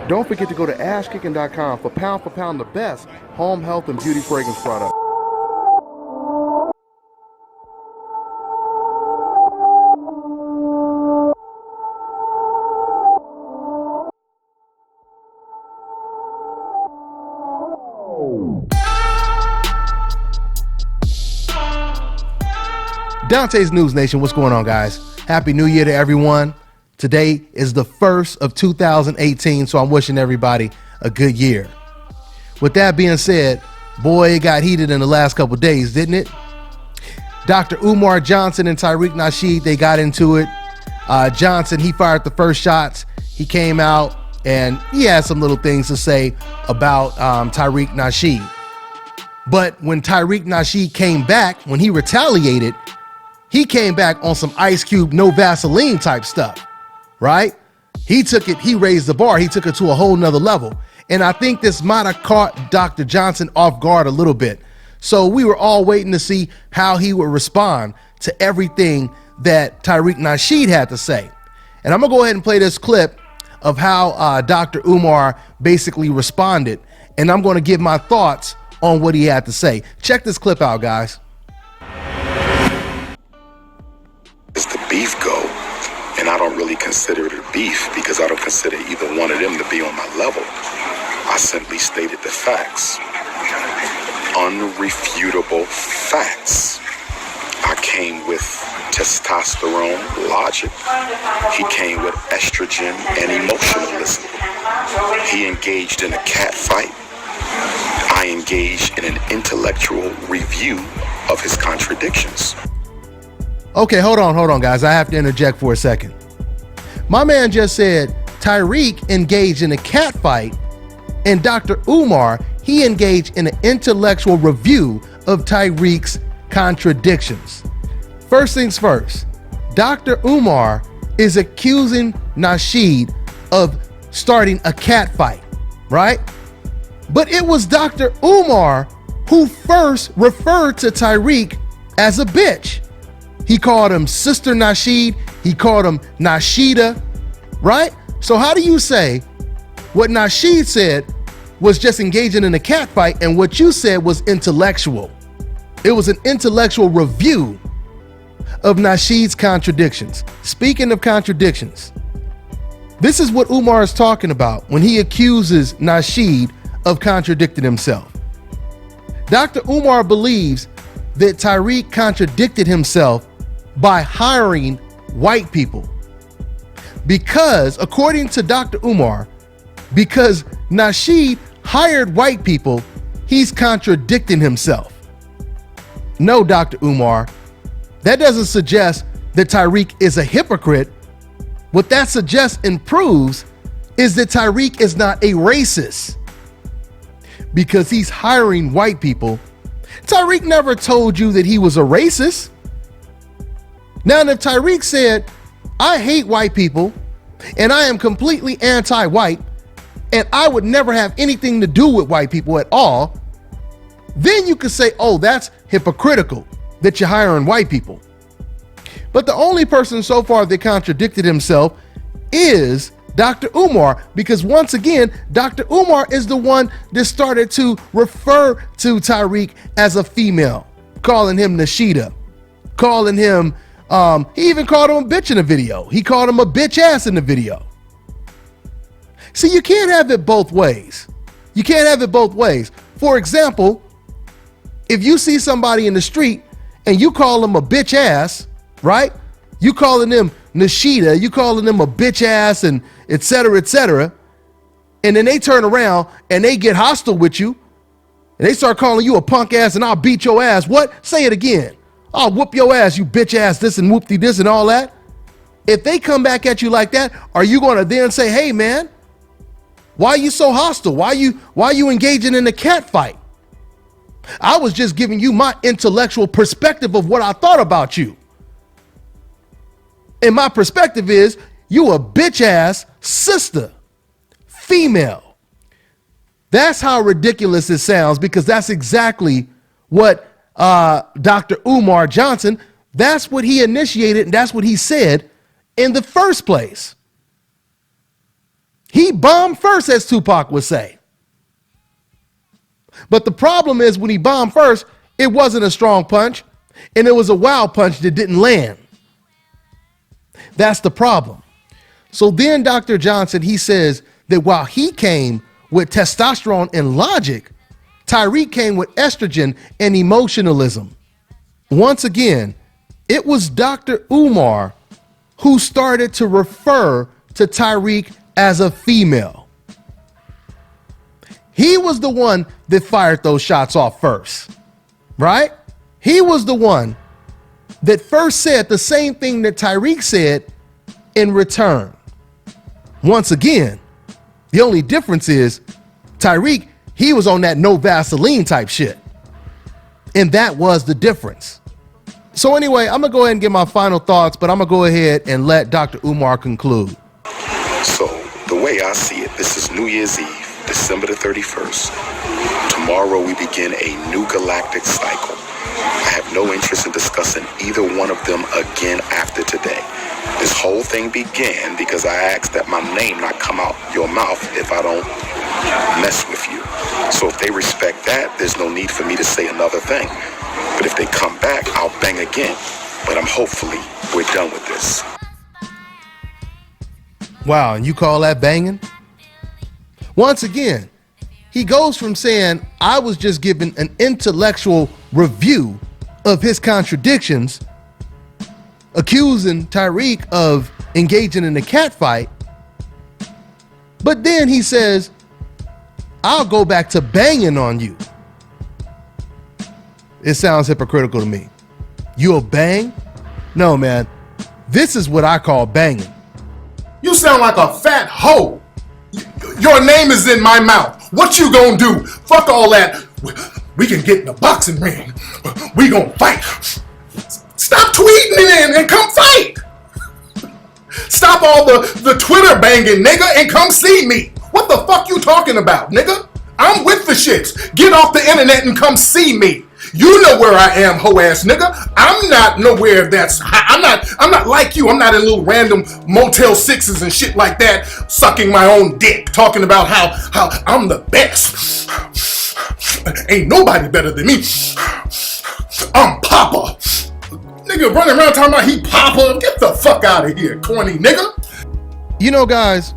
Don't forget to go to ashkicking.com for pound the best home health and beauty fragrance products. Dante's News Nation, what's going on, guys? Happy New Year to everyone. Today is the 1st of 2018, so I'm wishing everybody a good year. With that being said, boy, it got heated in the last couple days, didn't it? Dr. Umar Johnson and Tariq Nasheed, they got into it. Johnson, he fired the first shots. He came out and he had some little things to say about Tariq Nasheed. But when Tariq Nasheed came back, when he retaliated, he came back on some Ice Cube, no Vaseline type stuff, right? He took it, he raised the bar, he took it to a whole nother level. And I think this might have caught Dr. Johnson off guard a little bit. So we were all waiting to see how he would respond to everything that Tariq Nasheed had to say. And I'm gonna go ahead and play this clip of how Dr. Umar basically responded. And I'm gonna give my thoughts on what he had to say. Check this clip out, guys. As the beef go, and I don't really consider it a beef because I don't consider either one of them to be on my level. I simply stated the facts. Unrefutable facts. I came with testosterone logic. He came with estrogen and emotionalism. He engaged in a cat fight. I engaged in an intellectual review of his contradictions. Okay, hold on, guys. I have to interject for a second. My man just said Tariq engaged in a cat fight, and Dr. Umar, he engaged in an intellectual review of Tariq's contradictions. First things first, Dr. Umar is accusing Nasheed of starting a cat fight, right? But it was Dr. Umar who first referred to Tariq as a bitch. He called him Sister Nasheed. He called him Nasheeda, right? So how do you say what Nasheed said was just engaging in a cat fight and what you said was intellectual? It was an intellectual review of Nasheed's contradictions. Speaking of contradictions, this is what Umar is talking about when he accuses Nasheed of contradicting himself. Dr. Umar believes that Tariq contradicted himself by hiring white people. Because, according to Dr. Umar, because Nasheed hired white people, he's contradicting himself. No, Dr. Umar, that doesn't suggest that Tariq is a hypocrite. What that suggests and proves is that Tariq is not a racist because he's hiring white people. Tariq never told you that he was a racist. Now, if Tariq said, I hate white people and I am completely anti-white and I would never have anything to do with white people at all, then you could say, oh, that's hypocritical that you're hiring white people. But the only person so far that contradicted himself is Dr. Umar, because once again, Dr. Umar is the one that started to refer to Tariq as a female, calling him Nasheeda, calling him, he even called him a bitch in the video. He called him a bitch ass in the video. See, you can't have it both ways. You can't have it both ways. For example, if you see somebody in the street and you call them a bitch ass, right? You calling them Nasheeda, you calling them a bitch ass and et cetera, and then they turn around and they get hostile with you and they start calling you a punk ass and I'll beat your ass. What? Say it again. I'll whoop your ass, you bitch ass this and whoopty this and all that. If they come back at you like that, are you going to then say, hey man, why are you so hostile? Why are you engaging in a cat fight? I was just giving you my intellectual perspective of what I thought about you. And my perspective is you a bitch ass sister, female. That's how ridiculous it sounds, because that's exactly what Dr. Umar Johnson, that's what he initiated and that's what he said in the first place. He bombed first, as Tupac would say. But the problem is when he bombed first, it wasn't a strong punch, and it was a wild punch that didn't land. That's the problem. So then Dr. Johnson, he says that while he came with testosterone and logic, Tariq came with estrogen and emotionalism. Once again, it was Dr. Umar who started to refer to Tariq as a female. He was the one that fired those shots off first, right? He was the one that first said the same thing that Tariq said in return. Once again, the only difference is Tariq, he was on that no Vaseline type shit. And that was the difference. So anyway, I'm gonna go ahead and give my final thoughts, but I'm gonna go ahead and let Dr. Umar conclude. So, the way I see it, this is New Year's Eve, December the 31st. Tomorrow we begin a new galactic cycle. I have no interest in discussing either one of them again after today. This whole thing began because I asked that my name not come out your mouth if I don't mess with you. So if they respect that, there's no need for me to say another thing. But if they come back, I'll bang again. But hopefully we're done with this. Wow, and you call that banging? Once again, he goes from saying, I was just giving an intellectual review of his contradictions, accusing Tariq of engaging in a cat fight. But then he says, I'll go back to banging on you. It sounds hypocritical to me. You'll bang? No, man. This is what I call banging. You sound like a fat hoe. Your name is in my mouth. What you gonna do? Fuck all that. We can get in the boxing ring. We gonna fight. Stop tweeting and come fight. Stop all the Twitter banging, nigga, and come see me. What the fuck you talking about, nigga? I'm with the shits. Get off the internet and come see me. You know where I am, hoe ass nigga. I'm not nowhere that's I'm not like you. I'm not in little random Motel 6s and shit like that, sucking my own dick, talking about how I'm the best. Ain't nobody better than me. I'm Papa. Nigga running around talking about he Papa. Get the fuck out of here, corny nigga. You know, guys,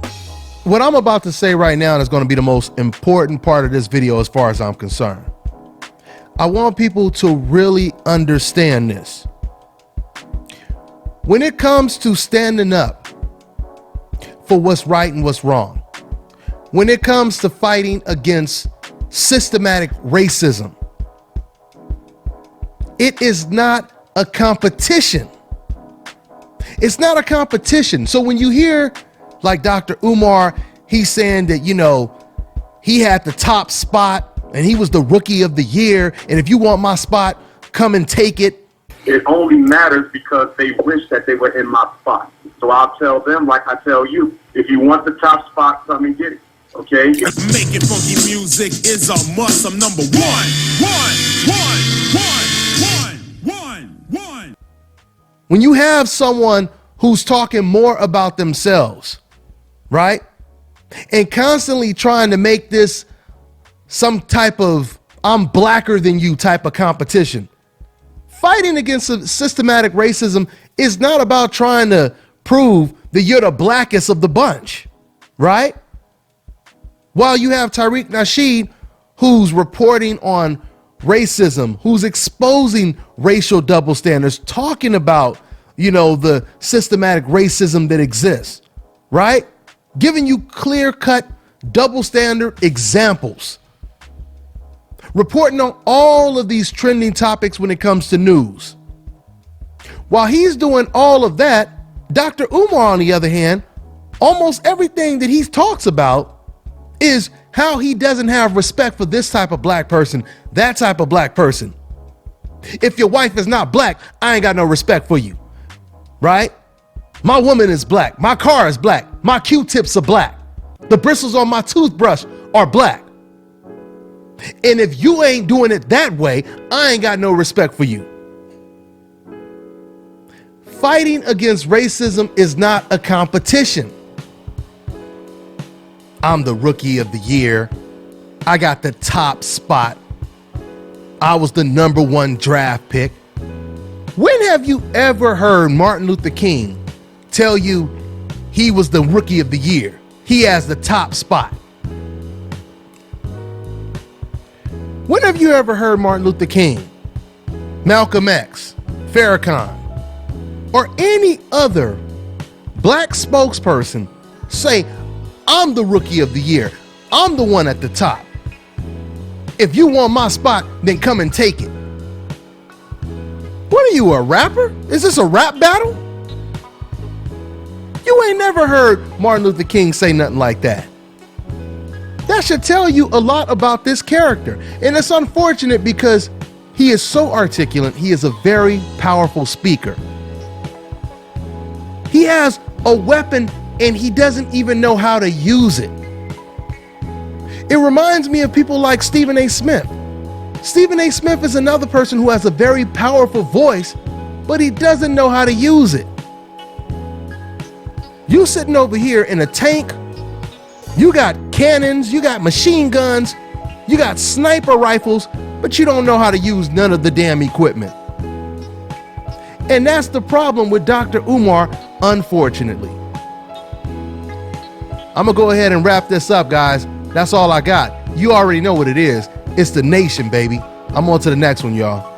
what I'm about to say right now is going to be the most important part of this video as far as I'm concerned. I want people to really understand this. When it comes to standing up for what's right and what's wrong, when it comes to fighting against systematic racism, it is not a competition. It's not a competition. So when you hear like Dr. Umar, he's saying that, you know, he had the top spot and he was the rookie of the year, and if you want my spot, come and take it. It only matters because they wish that they were in my spot. So I'll tell them, like I tell you, if you want the top spot, come and get it. Okay? Making funky music is a must. I'm number one. When you have someone who's talking more about themselves, right? And constantly trying to make this some type of I'm blacker than you type of competition. Fighting against systematic racism is not about trying to prove that you're the blackest of the bunch, right? While you have Tariq Nasheed, who's reporting on racism, who's exposing racial double standards, talking about, you know, the systematic racism that exists, right? Giving you clear-cut double standard examples. Reporting on all of these trending topics when it comes to news. While he's doing all of that, Dr. Umar, on the other hand, almost everything that he talks about is how he doesn't have respect for this type of black person, that type of black person. If your wife is not black, I ain't got no respect for you, right? My woman is black. My car is black. My Q-tips are black. The bristles on my toothbrush are black. And if you ain't doing it that way, I ain't got no respect for you. Fighting against racism is not a competition. I'm the rookie of the year. I got the top spot. I was the #1 draft pick. When have you ever heard Martin Luther King tell you he was the rookie of the year? He has the top spot. When have you ever heard Martin Luther King, Malcolm X, Farrakhan, or any other black spokesperson say, I'm the rookie of the year. I'm the one at the top. If you want my spot, then come and take it. What are you, a rapper? Is this a rap battle? You ain't never heard Martin Luther King say nothing like that. That should tell you a lot about this character. And it's unfortunate because he is so articulate. He is a very powerful speaker. He has a weapon and he doesn't even know how to use it. It reminds me of people like Stephen A. Smith. Stephen A. Smith is another person who has a very powerful voice, but he doesn't know how to use it. You sitting over here in a tank, you got cannons, you got machine guns, you got sniper rifles, but you don't know how to use none of the damn equipment. And that's the problem with Dr. Umar, unfortunately. I'm gonna go ahead and wrap this up, guys. That's all I got. You already know what it is. It's the nation, baby. I'm on to the next one, y'all.